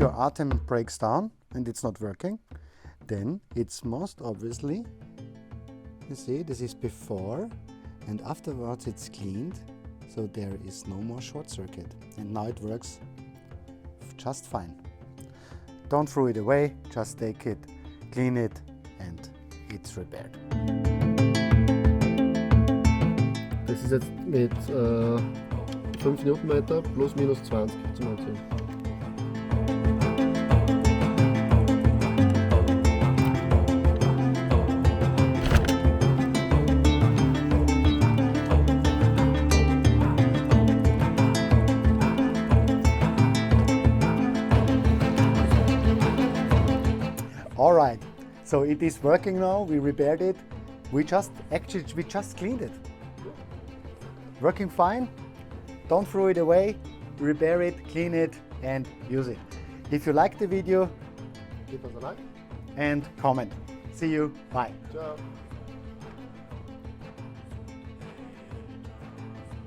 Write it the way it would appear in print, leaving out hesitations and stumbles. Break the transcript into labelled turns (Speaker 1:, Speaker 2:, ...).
Speaker 1: your ATEM breaks down and it's not working, then it's most obviously, you see, this is before and afterwards it's cleaned, so there is no more short circuit and now it works just fine. Don't throw it away, just take it, clean it and it's repaired.
Speaker 2: Das ist jetzt mit 5 Newtonmeter plus minus 20 zum Anziehen.
Speaker 1: All right, so it is working now. We repaired it. We just cleaned it. Working fine. Don't throw it away. Repair it, clean it, and use it. If you like the video,
Speaker 2: Give us a like.
Speaker 1: and comment. See you. Bye.
Speaker 2: Ciao.